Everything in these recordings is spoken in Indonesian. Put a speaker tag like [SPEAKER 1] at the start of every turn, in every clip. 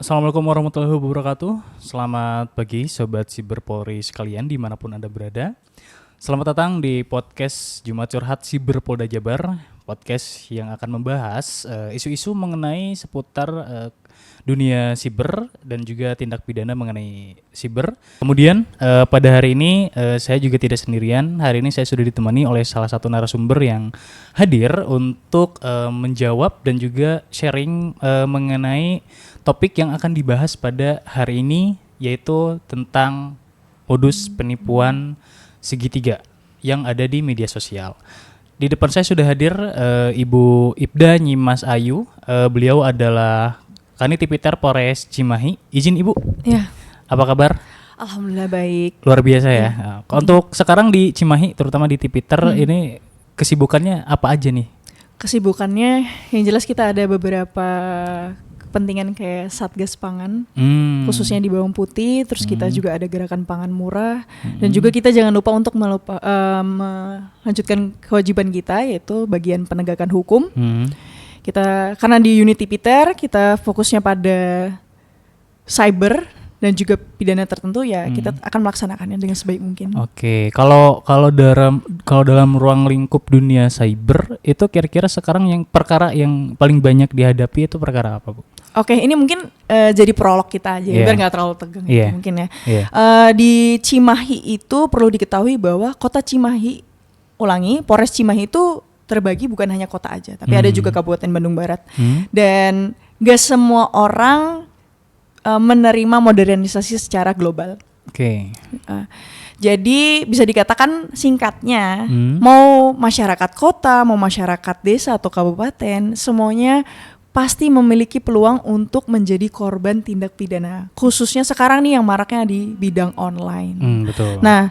[SPEAKER 1] Assalamualaikum warahmatullahi wabarakatuh. Selamat pagi Sobat Siber Polri sekalian dimanapun Anda berada. Selamat datang di podcast Jumat Curhat Siber Polda Jabar. Podcast yang akan membahas isu-isu mengenai seputar dunia siber dan juga tindak pidana mengenai siber. Kemudian pada hari ini saya juga tidak sendirian. Hari ini saya sudah ditemani oleh salah satu narasumber yang hadir untuk menjawab dan juga sharing mengenai topik yang akan dibahas pada hari ini, yaitu tentang modus penipuan segitiga yang ada di media sosial. Di depan saya sudah hadir Ibu Ibda Nyimas Ayu. Beliau adalah Kanit Tipiter Polres Cimahi. Izin Ibu.
[SPEAKER 2] Ya.
[SPEAKER 1] Apa kabar?
[SPEAKER 2] Alhamdulillah baik.
[SPEAKER 1] Luar biasa ya. Untuk sekarang di Cimahi, terutama di Tipiter, ini kesibukannya apa aja nih?
[SPEAKER 2] Kesibukannya yang jelas kita ada beberapa kepentingan kayak Satgas Pangan, khususnya di Bawang Putih. Terus kita juga ada gerakan pangan murah, dan juga kita jangan lupa untuk melanjutkan kewajiban kita, yaitu bagian penegakan hukum. Kita karena di unit Tipiter kita fokusnya pada cyber dan juga pidana tertentu, ya kita akan melaksanakannya dengan sebaik mungkin.
[SPEAKER 1] Oke, kalau dalam ruang lingkup dunia cyber itu kira-kira sekarang yang perkara yang paling banyak dihadapi itu perkara apa, Bu?
[SPEAKER 2] Oke, ini mungkin jadi prolog kita aja, biar nggak terlalu tegang gitu, mungkin ya. Di Cimahi itu perlu diketahui bahwa kota Cimahi, Polres Cimahi itu terbagi bukan hanya kota aja, tapi ada juga Kabupaten Bandung Barat. Dan gak semua orang menerima modernisasi secara global. Jadi bisa dikatakan singkatnya, mau masyarakat kota, mau masyarakat desa atau kabupaten, semuanya pasti memiliki peluang untuk menjadi korban tindak pidana. Khususnya sekarang nih yang maraknya di bidang online.
[SPEAKER 1] Betul.
[SPEAKER 2] Nah,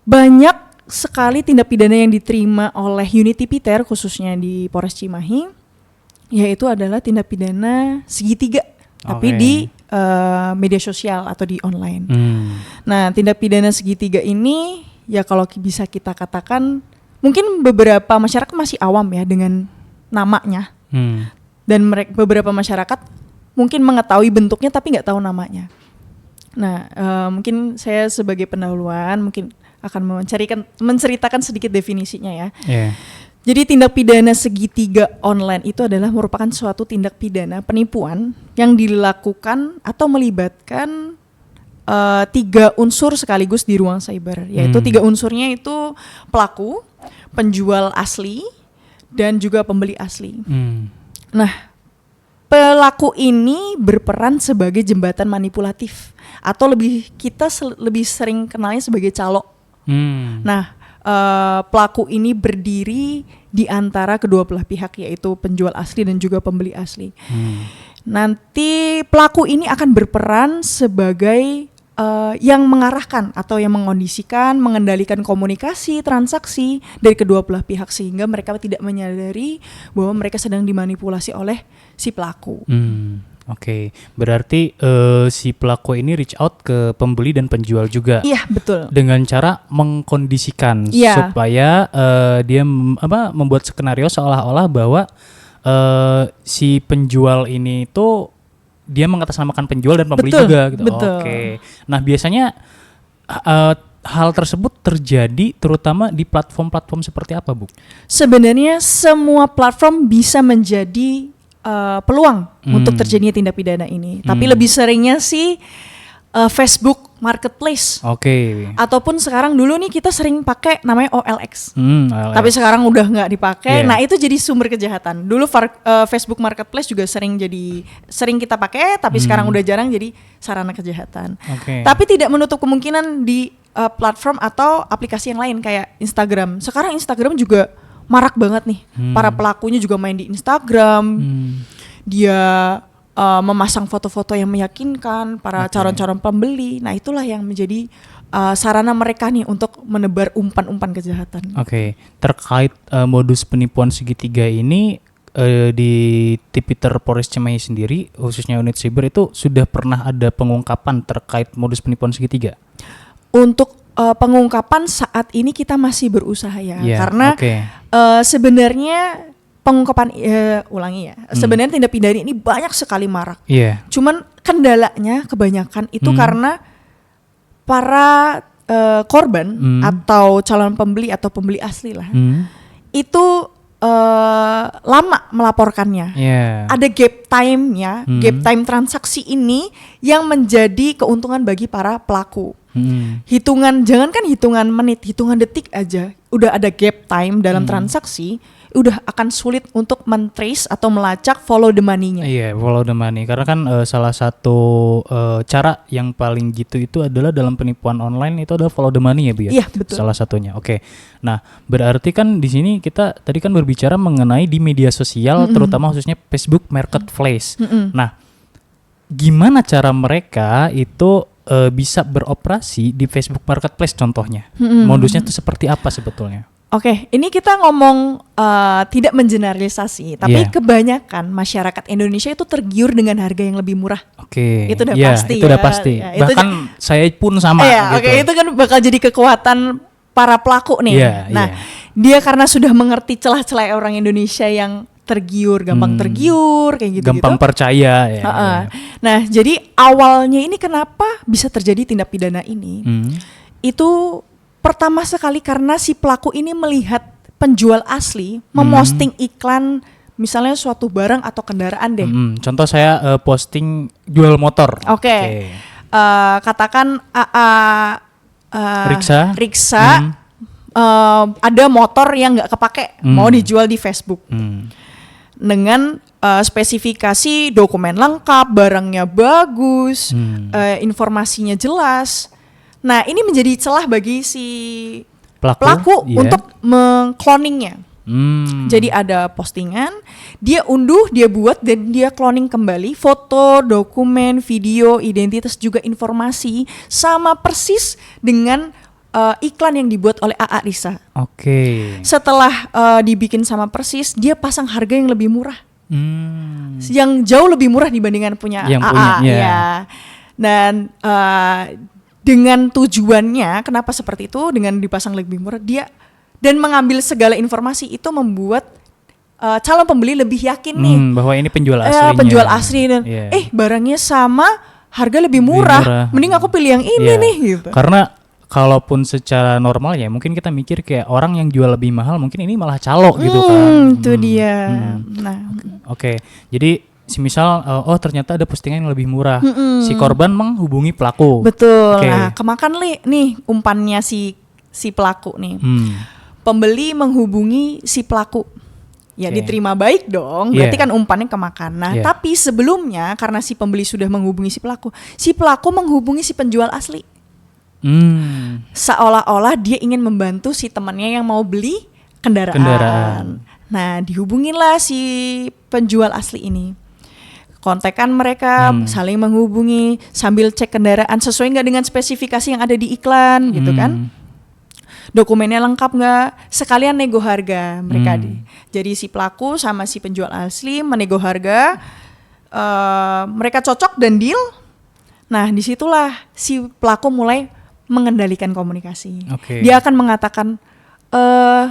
[SPEAKER 2] banyak sekali tindak pidana yang diterima oleh unit Tipiter, khususnya di Polres Cimahi, yaitu adalah tindak pidana segitiga, tapi di media sosial atau di online. Nah, tindak pidana segitiga ini ya kalau bisa kita katakan mungkin beberapa masyarakat masih awam ya dengan namanya. Dan beberapa masyarakat mungkin mengetahui bentuknya tapi nggak tahu namanya. Nah, mungkin saya sebagai pendahuluan mungkin akan menceritakan sedikit definisinya ya. Jadi tindak pidana segitiga online itu adalah merupakan suatu tindak pidana penipuan yang dilakukan atau melibatkan 3 unsur sekaligus di ruang cyber, yaitu 3 unsurnya itu pelaku, penjual asli, dan juga pembeli asli. Nah, pelaku ini berperan sebagai jembatan manipulatif atau lebih sering kenalnya sebagai calo. Nah, pelaku ini berdiri di antara kedua belah pihak, yaitu penjual asli dan juga pembeli asli. Nanti pelaku ini akan berperan sebagai yang mengarahkan atau yang mengondisikan, mengendalikan komunikasi, transaksi dari kedua belah pihak sehingga mereka tidak menyadari bahwa mereka sedang dimanipulasi oleh si pelaku.
[SPEAKER 1] Oke, berarti si pelaku ini reach out ke pembeli dan penjual juga.
[SPEAKER 2] Iya, betul.
[SPEAKER 1] Dengan cara mengkondisikan supaya dia membuat skenario seolah-olah bahwa si penjual ini tuh dia mengatasnamakan penjual dan pembeli juga gitu. Oke. Nah, biasanya hal tersebut terjadi terutama di platform-platform seperti apa, Bu? Sebenarnya
[SPEAKER 2] semua platform bisa menjadi peluang untuk terjadinya tindak pidana ini. Tapi lebih seringnya sih Facebook Marketplace. Ataupun sekarang dulu nih kita sering pakai namanya OLX. Tapi sekarang udah nggak dipakai. Nah, itu jadi sumber kejahatan. Dulu Facebook Marketplace juga sering kita pakai, tapi sekarang udah jarang jadi sarana kejahatan. Tapi tidak menutup kemungkinan di platform atau aplikasi yang lain kayak Instagram. Sekarang Instagram juga marak banget nih. Para pelakunya juga main di Instagram. Dia memasang foto-foto yang meyakinkan para calon-calon pembeli. Nah, itulah yang menjadi sarana mereka nih untuk menebar umpan-umpan kejahatan.
[SPEAKER 1] Terkait modus penipuan segitiga ini di Tipiter Polres Cimahi sendiri, khususnya unit cyber itu sudah pernah ada pengungkapan terkait modus penipuan segitiga?
[SPEAKER 2] Untuk pengungkapan saat ini kita masih berusaha ya, karena sebenarnya pengungkapan ulangi ya. Sebenarnya tindak pidana ini banyak sekali marak.
[SPEAKER 1] Iya.
[SPEAKER 2] Cuman kendalanya kebanyakan itu karena para korban atau calon pembeli atau pembeli asli lah itu lama melaporkannya. Ada gap time-nya, gap time transaksi ini yang menjadi keuntungan bagi para pelaku. Hitungan, jangankan hitungan menit, hitungan detik aja udah ada gap time dalam transaksi, udah akan sulit untuk men-trace atau melacak follow the money-nya.
[SPEAKER 1] Iya, follow the money. Karena kan salah satu cara yang paling gitu itu adalah dalam penipuan online itu adalah follow the money ya, Bu ya?
[SPEAKER 2] Iya, betul.
[SPEAKER 1] Salah satunya. Oke. Nah, berarti kan di sini kita tadi kan berbicara mengenai di media sosial, terutama khususnya Facebook Marketplace. Nah, gimana cara mereka itu bisa beroperasi di Facebook Marketplace contohnya? Modusnya itu seperti apa sebetulnya?
[SPEAKER 2] Oke, ini kita ngomong tidak mengeneralisasi, tapi kebanyakan masyarakat Indonesia itu tergiur dengan harga yang lebih murah.
[SPEAKER 1] Oke,
[SPEAKER 2] itu udah pasti.
[SPEAKER 1] Itu udah pasti.
[SPEAKER 2] Ya,
[SPEAKER 1] bahkan saya pun sama.
[SPEAKER 2] Iya,
[SPEAKER 1] gitu.
[SPEAKER 2] Oke, itu kan bakal jadi kekuatan para pelaku nih. Nah, dia karena sudah mengerti celah-celah orang Indonesia yang tergiur, gampang tergiur, kayak gitu.
[SPEAKER 1] Gampang percaya. Ya.
[SPEAKER 2] Nah, jadi awalnya ini kenapa bisa terjadi tindak pidana ini? Itu pertama sekali karena si pelaku ini melihat penjual asli memosting iklan misalnya suatu barang atau kendaraan deh.
[SPEAKER 1] Contoh saya posting jual motor.
[SPEAKER 2] Oke. Katakan Riksa ada motor yang nggak kepake mau dijual di Facebook dengan spesifikasi dokumen lengkap, barangnya bagus, informasinya jelas. Nah, ini menjadi celah bagi si pelaku untuk meng-cloningnya. Jadi ada postingan, dia unduh, dia buat, dan dia cloning kembali foto, dokumen, video, identitas, juga informasi, sama persis dengan iklan yang dibuat oleh AA Risa.
[SPEAKER 1] Oke.
[SPEAKER 2] Setelah dibikin sama persis, dia pasang harga yang lebih murah. Yang jauh lebih murah dibandingkan punya
[SPEAKER 1] yang
[SPEAKER 2] AA. Ya. Dan dengan tujuannya, kenapa seperti itu, dengan dipasang lebih murah, dia dan mengambil segala informasi itu membuat calon pembeli lebih yakin nih
[SPEAKER 1] bahwa ini penjual aslinya.
[SPEAKER 2] Penjual asli dan barangnya sama, harga lebih murah. Mending aku pilih yang ini nih gitu.
[SPEAKER 1] Karena kalaupun secara normal ya mungkin kita mikir kayak orang yang jual lebih mahal mungkin ini malah calo gitu kan.
[SPEAKER 2] Itu dia. Nah,
[SPEAKER 1] Oke. Jadi semisal ternyata ada postingan yang lebih murah, si korban menghubungi pelaku.
[SPEAKER 2] Betul. Nah, kemakan nih umpannya si pelaku nih. Pembeli menghubungi si pelaku. Ya diterima baik dong, berarti kan umpannya kemakan. Nah, tapi sebelumnya karena si pembeli sudah menghubungi si pelaku menghubungi si penjual asli. Seolah-olah dia ingin membantu si temannya yang mau beli kendaraan. Nah, dihubungilah si penjual asli ini. Kontekan mereka, saling menghubungi sambil cek kendaraan sesuai nggak dengan spesifikasi yang ada di iklan gitu kan. Dokumennya lengkap nggak, sekalian nego harga mereka. Jadi si pelaku sama si penjual asli menego harga, mereka cocok dan deal. Nah, disitulah si pelaku mulai mengendalikan komunikasi. Dia akan mengatakan,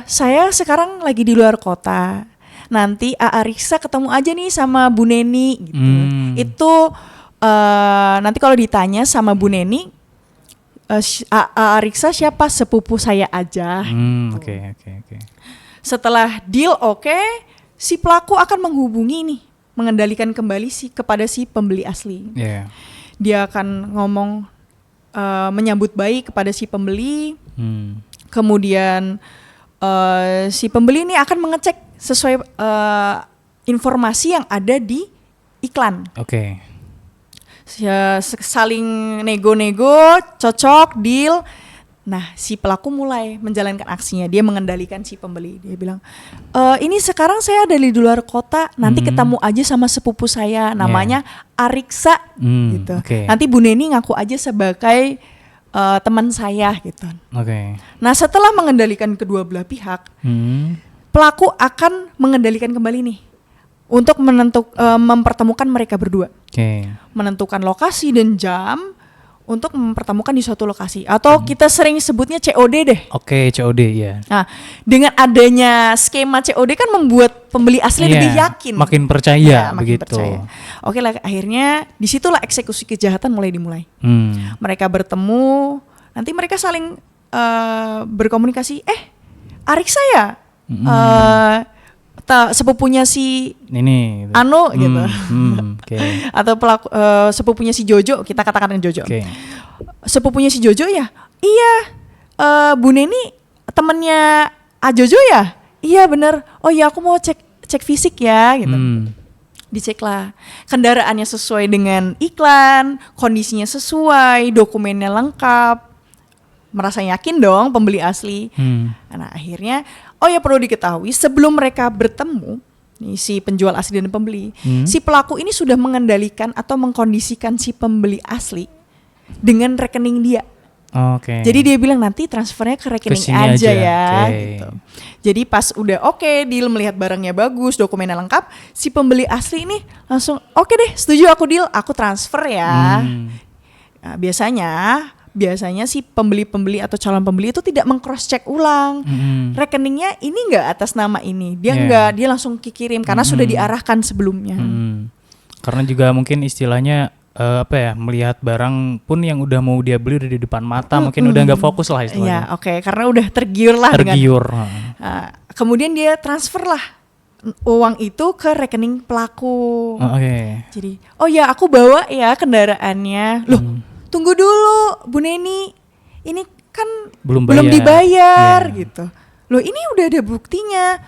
[SPEAKER 2] saya sekarang lagi di luar kota. Nanti AA Riksa ketemu aja nih sama Bu Neni gitu. Itu nanti kalau ditanya sama Bu Neni, AA Riksa siapa? Sepupu saya aja.
[SPEAKER 1] Oke.
[SPEAKER 2] Setelah deal si pelaku akan menghubungi nih, mengendalikan kembali kepada si pembeli asli. Dia akan ngomong menyambut baik kepada si pembeli. Kemudian si pembeli ini akan mengecek sesuai informasi yang ada di iklan. Saling nego-nego, cocok, deal. Nah, si pelaku mulai menjalankan aksinya. Dia mengendalikan si pembeli. Dia bilang, ini sekarang saya ada di luar kota. Nanti ketemu aja sama sepupu saya. Namanya Ariksa. Gitu. Nanti Bu Neni ngaku aja sebagai teman saya. Gitu. Nah, setelah mengendalikan kedua belah pihak, pelaku akan mengendalikan kembali nih. Untuk mempertemukan mereka berdua. Menentukan lokasi dan jam untuk mempertemukan di suatu lokasi atau kita sering sebutnya COD deh.
[SPEAKER 1] Oke, COD ya.
[SPEAKER 2] Nah, dengan adanya skema COD kan membuat pembeli asli lebih yakin,
[SPEAKER 1] makin percaya
[SPEAKER 2] ya, makin
[SPEAKER 1] begitu.
[SPEAKER 2] percaya. Oke lah, akhirnya disitulah eksekusi kejahatan mulai dimulai. Mereka bertemu, nanti mereka saling berkomunikasi. Ariksa ya, sepupunya si
[SPEAKER 1] ini
[SPEAKER 2] Ano gitu.
[SPEAKER 1] Okay.
[SPEAKER 2] Atau sepupunya si Jojo, kita katakan Jojo.
[SPEAKER 1] Okay.
[SPEAKER 2] Sepupunya si Jojo ya? Iya. Bu Neni temennya Jojo ya? Iya bener. Oh iya, aku mau cek fisik ya gitu. Diceklah kendaraannya sesuai dengan iklan, kondisinya sesuai, dokumennya lengkap. Merasa yakin dong pembeli asli. Nah akhirnya, oh ya perlu diketahui sebelum mereka bertemu, nih, si penjual asli dan pembeli, si pelaku ini sudah mengendalikan atau mengkondisikan si pembeli asli dengan rekening dia.
[SPEAKER 1] Oke.
[SPEAKER 2] Jadi dia bilang nanti transfernya ke rekening aja ya. Gitu. Jadi pas udah oke, deal, melihat barangnya bagus, dokumennya lengkap, si pembeli asli ini langsung oke deh, setuju aku deal, aku transfer ya. Nah, biasanya si pembeli-pembeli atau calon pembeli itu tidak meng-cross check ulang. Rekeningnya ini enggak atas nama ini. Dia enggak, dia langsung kirim karena sudah diarahkan sebelumnya.
[SPEAKER 1] Karena juga mungkin istilahnya melihat barang pun yang udah mau dia beli udah di depan mata, mungkin udah nggak fokus lah istilahnya.
[SPEAKER 2] Ya, oke, karena udah tergiur lah. Kemudian dia transfer lah uang itu ke rekening pelaku. Jadi, oh ya aku bawa ya kendaraannya. Loh, tunggu dulu Bu Neni, ini kan belum dibayar gitu. Loh ini udah ada buktinya.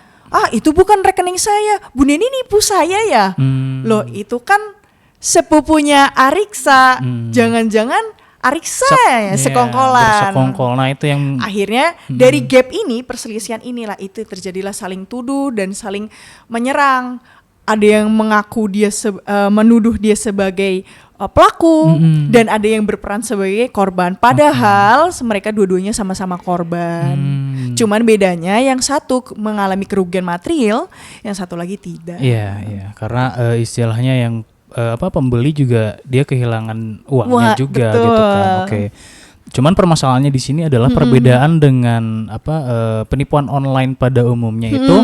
[SPEAKER 2] Itu bukan rekening saya, Bu Neni nipu saya ya. Loh itu kan sepupunya Ariksa, jangan-jangan Ariksa ya sekongkolan.
[SPEAKER 1] Nah itu yang
[SPEAKER 2] akhirnya dari gap ini, perselisihan inilah itu terjadilah saling tuduh dan saling menyerang. Ada yang mengaku dia menuduh dia sebagai pelaku dan ada yang berperan sebagai korban. Padahal mereka dua-duanya sama-sama korban. Cuman bedanya yang satu mengalami kerugian material, yang satu lagi tidak.
[SPEAKER 1] Iya, karena istilahnya yang pembeli juga dia kehilangan uangnya juga
[SPEAKER 2] betul.
[SPEAKER 1] Gitu kan. Oke. Cuman permasalahannya di sini adalah perbedaan dengan penipuan online pada umumnya itu.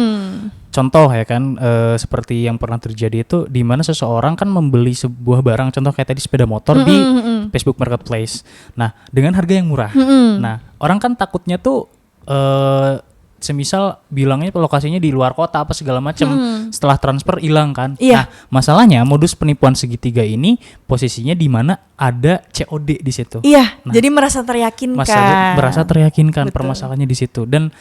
[SPEAKER 1] Contoh ya kan, seperti yang pernah terjadi itu di mana seseorang kan membeli sebuah barang, contoh kayak tadi sepeda motor di Facebook Marketplace. Nah, dengan harga yang murah. Nah, orang kan takutnya tuh semisal bilangnya lokasinya di luar kota apa segala macam, setelah transfer hilang kan. Nah, masalahnya modus penipuan segitiga ini posisinya di mana ada COD di situ.
[SPEAKER 2] Nah, jadi merasa teryakinkan.
[SPEAKER 1] Permasalahannya di situ. Dan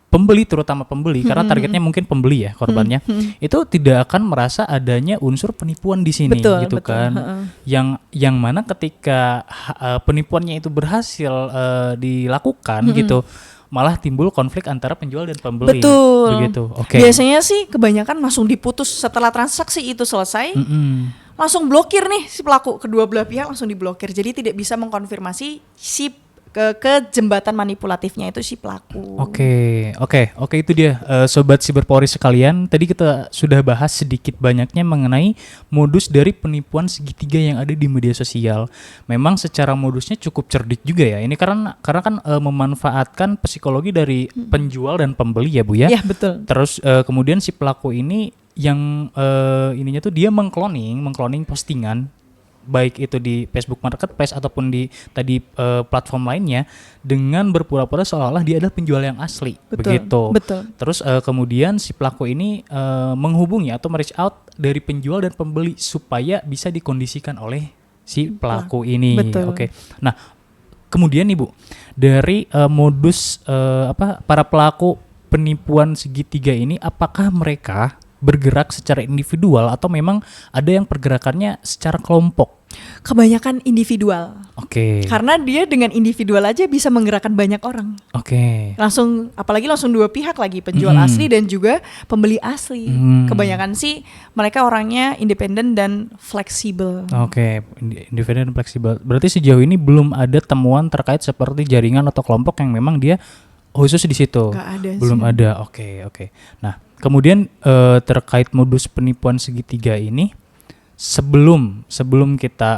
[SPEAKER 1] pembeli, terutama pembeli, karena targetnya mungkin pembeli ya korbannya, itu tidak akan merasa adanya unsur penipuan di sini, gitu kan. Yang mana ketika penipuannya itu berhasil dilakukan gitu, malah timbul konflik antara penjual dan pembeli.
[SPEAKER 2] Betul.
[SPEAKER 1] Begitu.
[SPEAKER 2] Biasanya sih kebanyakan langsung diputus setelah transaksi itu selesai. Langsung blokir nih si pelaku, kedua belah pihak langsung diblokir. Jadi tidak bisa mengkonfirmasi si ke jembatan manipulatifnya itu si pelaku.
[SPEAKER 1] Oke, itu dia sobat Siberpolri sekalian. Tadi kita sudah bahas sedikit banyaknya mengenai modus dari penipuan segitiga yang ada di media sosial. Memang secara modusnya cukup cerdik juga ya. Ini karena kan memanfaatkan psikologi dari penjual dan pembeli ya Bu ya.
[SPEAKER 2] Iya betul.
[SPEAKER 1] Terus kemudian si pelaku ini yang ininya tuh dia mengcloning postingan, baik itu di Facebook Marketplace ataupun di tadi platform lainnya, dengan berpura-pura seolah-olah dia adalah penjual yang asli. Begitu. Terus kemudian si pelaku ini menghubungi atau reach out dari penjual dan pembeli supaya bisa dikondisikan oleh si pelaku ini. Oke. Nah, kemudian nih Bu, dari modus para pelaku penipuan segitiga ini, apakah mereka bergerak secara individual atau memang ada yang pergerakannya secara kelompok?
[SPEAKER 2] Kebanyakan individual. Karena dia dengan individual aja bisa menggerakkan banyak orang. Apalagi langsung dua pihak lagi, penjual asli dan juga pembeli asli. Kebanyakan sih mereka orangnya independen dan fleksibel.
[SPEAKER 1] Independen dan fleksibel. Berarti sejauh ini belum ada temuan terkait seperti jaringan atau kelompok yang memang dia khusus di situ. Belum ada. Oke. Nah, kemudian terkait modus penipuan segitiga ini, sebelum kita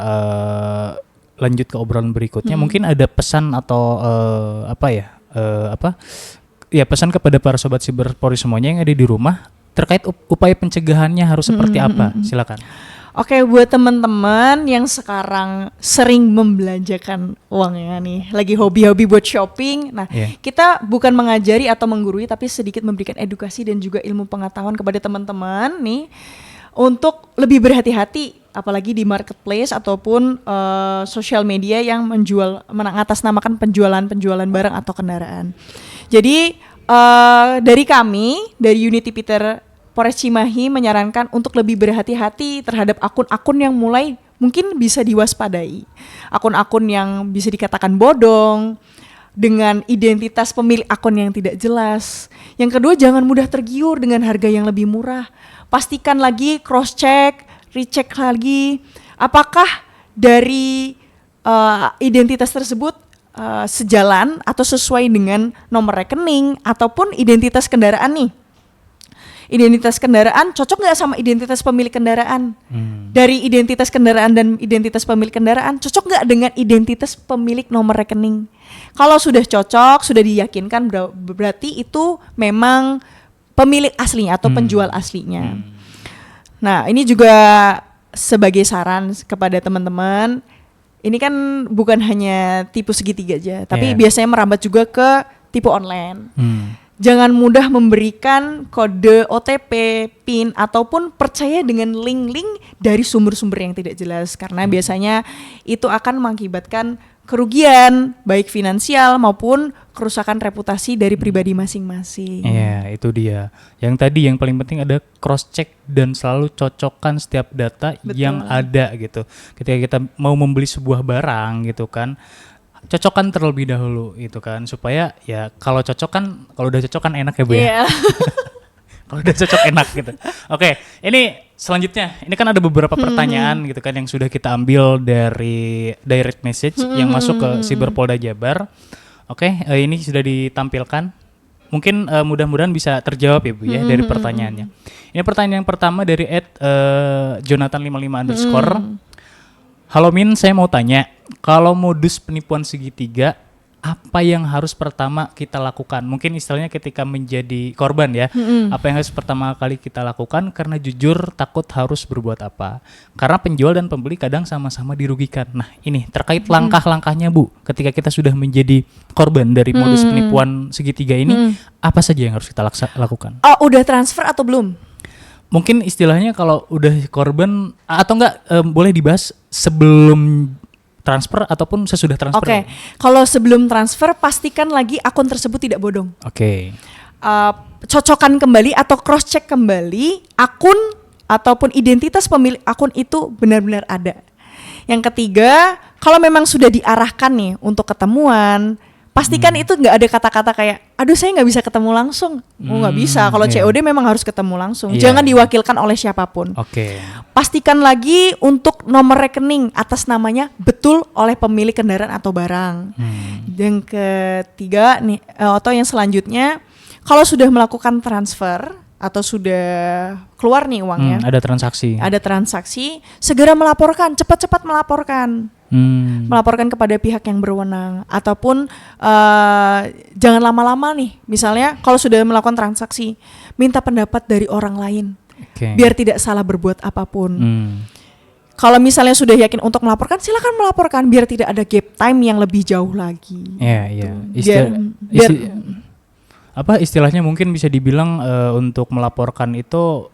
[SPEAKER 1] lanjut ke obrolan berikutnya, mungkin ada pesan atau pesan kepada para sobat Siberpolri semuanya yang ada di rumah terkait upaya pencegahannya harus seperti apa? Silakan.
[SPEAKER 2] Oke, buat teman-teman yang sekarang sering membelanjakan uangnya nih, lagi hobi-hobi buat shopping. Nah, kita bukan mengajari atau menggurui, tapi sedikit memberikan edukasi dan juga ilmu pengetahuan kepada teman-teman nih untuk lebih berhati-hati, apalagi di marketplace ataupun sosial media yang mengatasnamakan penjualan barang atau kendaraan. Jadi dari kami, dari Unity Peter Polres Cimahi menyarankan untuk lebih berhati-hati terhadap akun-akun yang mulai mungkin bisa diwaspadai. Akun-akun yang bisa dikatakan bodong, dengan identitas pemilik akun yang tidak jelas. Yang kedua, jangan mudah tergiur dengan harga yang lebih murah. Pastikan lagi, cross-check, recheck lagi, apakah dari identitas tersebut sejalan atau sesuai dengan nomor rekening ataupun identitas kendaraan nih. Identitas kendaraan cocok nggak sama identitas pemilik kendaraan? Dari identitas kendaraan dan identitas pemilik kendaraan cocok nggak dengan identitas pemilik nomor rekening? Kalau sudah cocok, sudah diyakinkan, berarti itu memang pemilik aslinya atau penjual aslinya. Nah, ini juga sebagai saran kepada teman-teman, ini kan bukan hanya tipu segitiga aja, tapi biasanya merambat juga ke tipu online. Jangan mudah memberikan kode OTP, PIN, ataupun percaya dengan link-link dari sumber-sumber yang tidak jelas. Karena biasanya itu akan mengakibatkan kerugian, baik finansial maupun kerusakan reputasi dari pribadi masing-masing.
[SPEAKER 1] Iya, itu dia. Yang tadi yang paling penting ada cross-check dan selalu cocokkan setiap data yang ada gitu. Ketika kita mau membeli sebuah barang gitu kan, cocokkan terlebih dahulu gitu kan, supaya ya kalau udah cocok kan enak ya Bu ya. Kalau udah cocok enak gitu. Oke, ini selanjutnya ini kan ada beberapa pertanyaan gitu kan yang sudah kita ambil dari direct message yang masuk ke Siberpolda Jabar. Oke, ini sudah ditampilkan. Mungkin mudah-mudahan bisa terjawab ya Bu ya dari pertanyaannya. Ini pertanyaan yang pertama dari @jonathan55_. Halo Min, saya mau tanya, kalau modus penipuan segitiga, apa yang harus pertama kita lakukan? Mungkin istilahnya ketika menjadi korban ya, apa yang harus pertama kali kita lakukan? Karena jujur takut harus berbuat apa. Karena penjual dan pembeli kadang sama-sama dirugikan. Nah ini terkait langkah-langkahnya Bu, ketika kita sudah menjadi korban dari modus penipuan segitiga ini, apa saja yang harus kita lakukan?
[SPEAKER 2] Oh, udah transfer atau belum?
[SPEAKER 1] Mungkin istilahnya kalau udah korban atau enggak boleh dibahas sebelum transfer ataupun sesudah transfer.
[SPEAKER 2] Oke. Kalau sebelum transfer pastikan lagi akun tersebut tidak bodong.
[SPEAKER 1] Oke.
[SPEAKER 2] Cocokkan kembali atau cross check kembali akun ataupun identitas pemilik akun itu benar-benar ada. Yang ketiga, kalau memang sudah diarahkan nih untuk ketemuan, pastikan itu nggak ada kata-kata kayak, aduh saya nggak bisa ketemu langsung. Nggak bisa. Kalau COD memang harus ketemu langsung. Jangan diwakilkan oleh siapapun. Pastikan lagi untuk nomor rekening atas namanya betul oleh pemilik kendaraan atau barang. Yang ketiga nih, atau yang selanjutnya, kalau sudah melakukan transfer atau sudah keluar nih uangnya,
[SPEAKER 1] ada transaksi, segera melaporkan,
[SPEAKER 2] cepat-cepat melaporkan. Melaporkan kepada pihak yang berwenang, ataupun jangan lama-lama nih. Misalnya kalau sudah melakukan transaksi, minta pendapat dari orang lain, biar tidak salah berbuat apapun. Kalau misalnya sudah yakin untuk melaporkan, silakan melaporkan, biar tidak ada gap time yang lebih jauh lagi.
[SPEAKER 1] Istilahnya mungkin bisa dibilang untuk melaporkan itu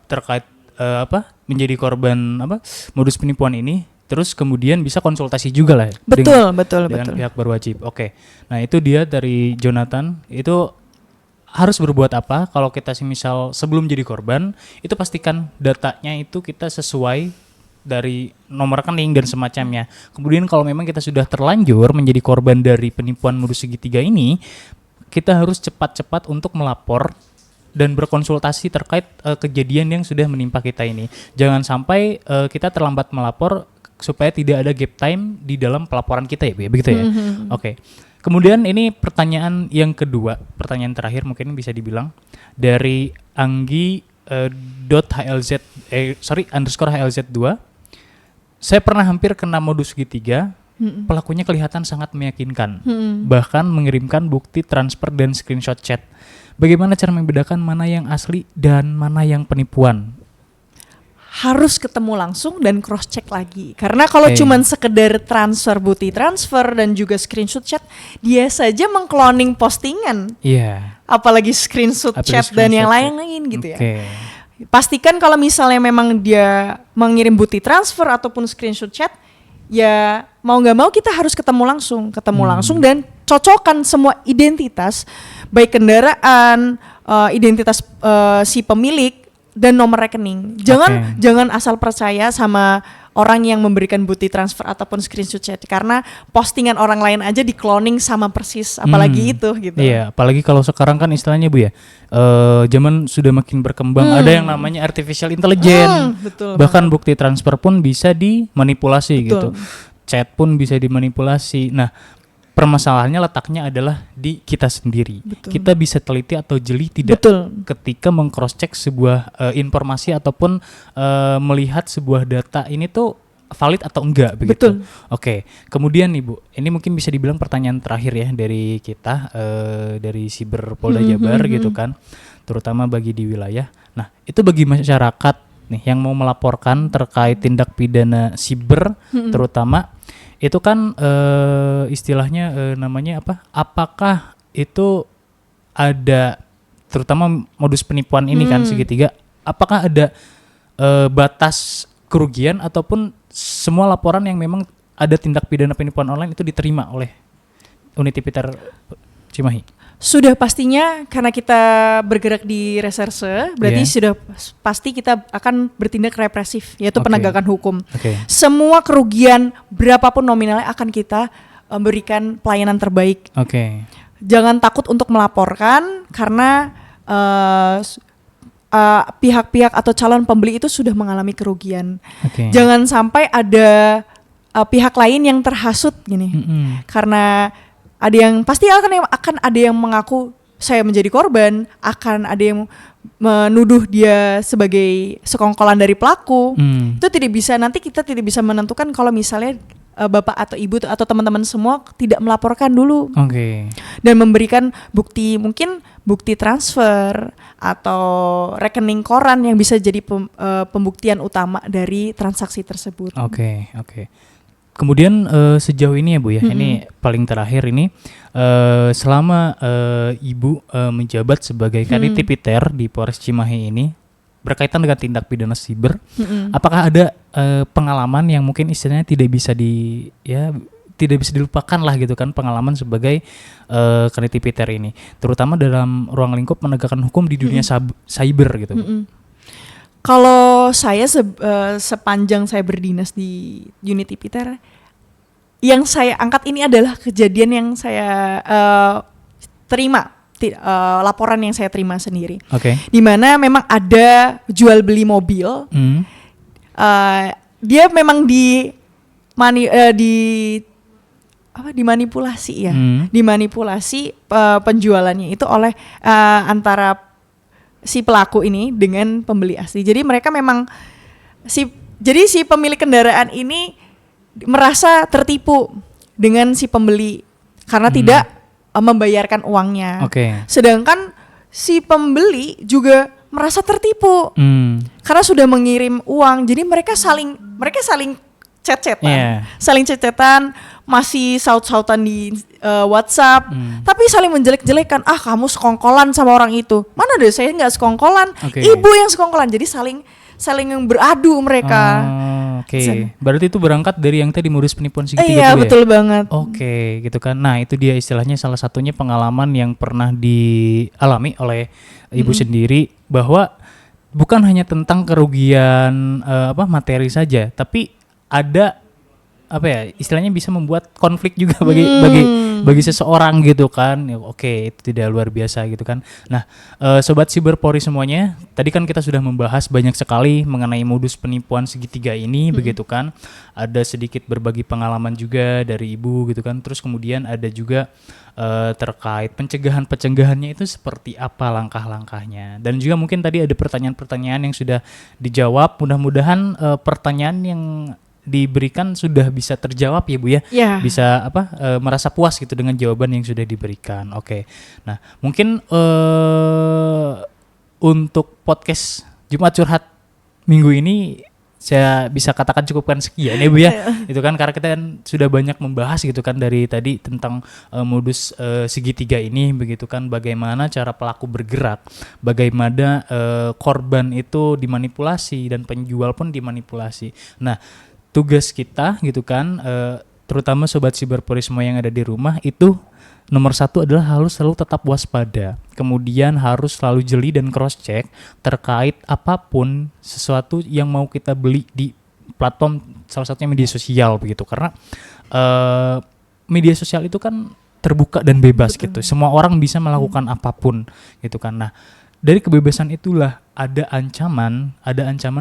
[SPEAKER 1] terkait menjadi korban modus penipuan ini. Terus kemudian bisa konsultasi juga lah dengan pihak berwajib. Oke. Nah itu dia dari Jonathan. Itu harus berbuat apa kalau kita misal sebelum jadi korban, itu pastikan datanya itu kita sesuai dari nomor rekening dan semacamnya. Kemudian kalau memang kita sudah terlanjur menjadi korban dari penipuan modus segitiga ini, kita harus cepat-cepat untuk melapor dan berkonsultasi terkait kejadian yang sudah menimpa kita ini. Jangan sampai kita terlambat melapor supaya tidak ada gap time di dalam pelaporan kita ya Bu ya, begitu ya. Oke. Kemudian ini pertanyaan yang kedua, pertanyaan terakhir mungkin bisa dibilang dari Anggi _HLZ2. saya pernah hampir kena modus segitiga. Pelakunya kelihatan sangat meyakinkan, bahkan mengirimkan bukti transfer dan screenshot chat. Bagaimana cara membedakan mana yang asli dan mana yang penipuan?
[SPEAKER 2] Harus ketemu langsung dan cross check lagi. Karena kalau cuman sekedar transfer bukti transfer dan juga screenshot chat, dia saja mengcloning postingan.
[SPEAKER 1] Iya.
[SPEAKER 2] Apalagi screenshot chat dan yang lain-lain gitu ya. Pastikan kalau misalnya memang dia mengirim bukti transfer ataupun screenshot chat, ya mau nggak mau kita harus ketemu langsung dan cocokkan semua identitas, baik kendaraan, identitas si pemilik dan nomor rekening. Jangan asal percaya sama orang yang memberikan bukti transfer ataupun screenshot chat, karena postingan orang lain aja di-cloning sama persis, apalagi itu gitu.
[SPEAKER 1] Iya, apalagi kalau sekarang kan istilahnya Bu ya, zaman sudah makin berkembang, ada yang namanya artificial intelligence. Bahkan bukti transfer pun bisa dimanipulasi gitu. Chat pun bisa dimanipulasi. Nah, permasalahannya letaknya adalah di kita sendiri. Kita bisa teliti atau jeli tidak ketika meng-cross check sebuah informasi ataupun melihat sebuah data ini tuh valid atau enggak begitu. Oke. Kemudian nih Bu, ini mungkin bisa dibilang pertanyaan terakhir ya dari kita, dari Siber Polda Jabar gitu kan, terutama bagi di wilayah. Nah, itu bagi masyarakat nih yang mau melaporkan terkait tindak pidana siber terutama, itu kan istilahnya namanya apa? Apakah itu ada, terutama modus penipuan ini kan segitiga, apakah ada batas kerugian ataupun semua laporan yang memang ada tindak pidana penipuan online itu diterima oleh unit Tipiter Cimahi?
[SPEAKER 2] Sudah pastinya, karena kita bergerak di reserse, berarti sudah pasti kita akan bertindak represif, yaitu penegakan hukum. Semua kerugian berapapun nominalnya akan kita berikan pelayanan terbaik. Jangan takut untuk melaporkan, karena pihak-pihak atau calon pembeli itu sudah mengalami kerugian. Jangan sampai ada pihak lain yang terhasut gini, karena ada yang pasti akan ada yang mengaku saya menjadi korban, akan ada yang menuduh dia sebagai sekongkolan dari pelaku. Itu tidak bisa, nanti kita tidak bisa menentukan kalau misalnya bapak atau ibu atau teman-teman semua tidak melaporkan dulu. Dan memberikan bukti, mungkin bukti transfer atau rekening koran yang bisa jadi pembuktian utama dari transaksi tersebut.
[SPEAKER 1] Kemudian sejauh ini ya Bu ya, ini paling terakhir ini, selama Ibu menjabat sebagai Kadit Tipiter di Polres Cimahi ini berkaitan dengan tindak pidana siber, apakah ada pengalaman yang mungkin istilahnya tidak bisa dilupakan lah gitu kan, pengalaman sebagai Kadit Tipiter ini, terutama dalam ruang lingkup penegakan hukum di dunia cyber gitu Bu?
[SPEAKER 2] Kalau saya sepanjang saya berdinas di unit Tipiter, yang saya angkat ini adalah kejadian yang saya terima, laporan yang saya terima sendiri. Di mana memang ada jual beli mobil, dia memang dimanipulasi ya, dimanipulasi penjualannya itu oleh antara si pelaku ini dengan pembeli asli. Jadi mereka memang si pemilik kendaraan ini merasa tertipu dengan si pembeli karena tidak membayarkan uangnya. Sedangkan si pembeli juga merasa tertipu karena sudah mengirim uang. Jadi mereka saling chat-chatan, saling chat-chatan, masih saut-sautan di WhatsApp, tapi saling menjelek-jelekan. Kamu sekongkolan sama orang itu. Mana deh, saya nggak sekongkolan, ibu yang sekongkolan. Jadi saling beradu mereka.
[SPEAKER 1] Berarti itu berangkat dari yang tadi modus penipuan segitiga.
[SPEAKER 2] Iya, betul banget.
[SPEAKER 1] Gitu kan. Nah, itu dia istilahnya salah satunya pengalaman yang pernah dialami oleh Ibu sendiri, bahwa bukan hanya tentang kerugian materi saja, tapi ada istilahnya bisa membuat konflik juga bagi seseorang gitu kan. Itu tidak luar biasa gitu kan. Nah, sobat Siber Polri semuanya, tadi kan kita sudah membahas banyak sekali mengenai modus penipuan segitiga ini begitu kan. Ada sedikit berbagi pengalaman juga dari Ibu gitu kan. Terus kemudian ada juga terkait pencegahannya itu seperti apa langkah-langkahnya. Dan juga mungkin tadi ada pertanyaan-pertanyaan yang sudah dijawab. Mudah-mudahan pertanyaan yang diberikan sudah bisa terjawab ya Bu ya.
[SPEAKER 2] Ya.
[SPEAKER 1] Bisa merasa puas gitu dengan jawaban yang sudah diberikan. Oke. Nah, mungkin untuk podcast Jumat Curhat minggu ini saya bisa katakan cukupkan sekian ya Bu ya. Itu kan karena kita kan sudah banyak membahas gitu kan dari tadi tentang modus segitiga ini begitu kan, bagaimana cara pelaku bergerak, bagaimana korban itu dimanipulasi dan penjual pun dimanipulasi. Nah, tugas kita gitu kan, terutama sobat Siberpori semua yang ada di rumah itu nomor satu adalah harus selalu tetap waspada. Kemudian harus selalu jeli dan cross check terkait apapun sesuatu yang mau kita beli di platform salah satunya media sosial begitu. Karena media sosial itu kan terbuka dan bebas gitu. Semua orang bisa melakukan apapun gitu kan. Nah, dari kebebasan itulah ada ancaman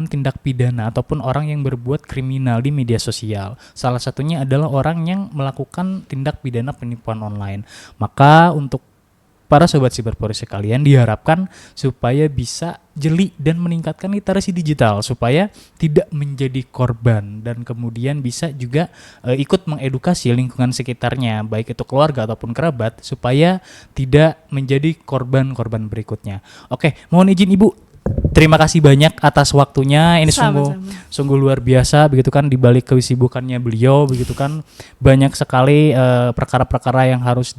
[SPEAKER 1] tindak pidana ataupun orang yang berbuat kriminal di media sosial. Salah satunya adalah orang yang melakukan tindak pidana penipuan online. Maka untuk para sobat Siberpori sekalian diharapkan supaya bisa jeli dan meningkatkan literasi digital supaya tidak menjadi korban dan kemudian bisa juga ikut mengedukasi lingkungan sekitarnya baik itu keluarga ataupun kerabat supaya tidak menjadi korban-korban berikutnya. Oke, mohon izin Ibu, terima kasih banyak atas waktunya. Ini sungguh luar biasa begitu kan, dibalik kesibukannya beliau begitu kan, banyak sekali perkara-perkara yang harus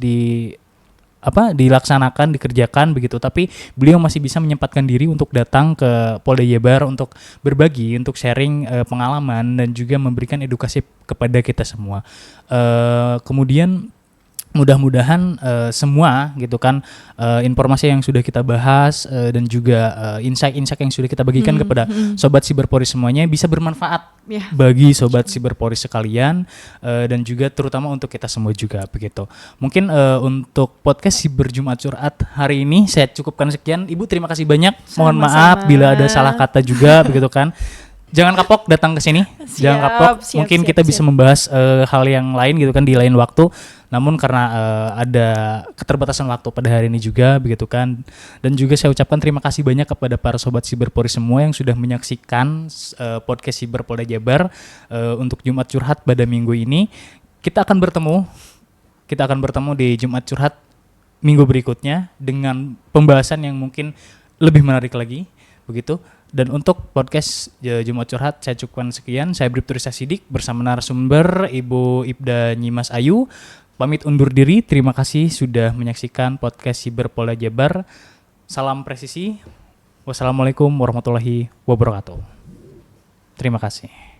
[SPEAKER 1] dilaksanakan, dikerjakan begitu, tapi beliau masih bisa menyempatkan diri untuk datang ke Polda Jabar untuk berbagi, untuk sharing pengalaman dan juga memberikan edukasi kepada kita semua. Kemudian mudah-mudahan semua gitu kan informasi yang sudah kita bahas dan juga insight-insight yang sudah kita bagikan kepada sobat Siberpori semuanya bisa bermanfaat bagi sobat Siberpori sekalian dan juga terutama untuk kita semua juga begitu. Mungkin untuk podcast Siber Jumat Curhat hari ini saya cukupkan sekian. Ibu terima kasih banyak. Mohon maaf bila ada salah kata juga begitu kan. Jangan kapok datang ke sini. Jangan kapok. Mungkin kita bisa membahas hal yang lain gitu kan di lain waktu. Namun karena ada keterbatasan waktu pada hari ini juga begitu kan. Dan juga saya ucapkan terima kasih banyak kepada para sobat Siberpori semua yang sudah menyaksikan podcast Siber Polda Jabar untuk Jumat Curhat pada minggu ini. Kita akan bertemu di Jumat Curhat minggu berikutnya dengan pembahasan yang mungkin lebih menarik lagi begitu. Dan untuk podcast Jumat Curhat saya cukupkan sekian. Saya Bribtu Rizah Sidik bersama narasumber Ibu Ibda Nyimas Ayu. Pamit undur diri. Terima kasih sudah menyaksikan podcast Siber Polda Jabar. Salam presisi. Wassalamualaikum warahmatullahi wabarakatuh. Terima kasih.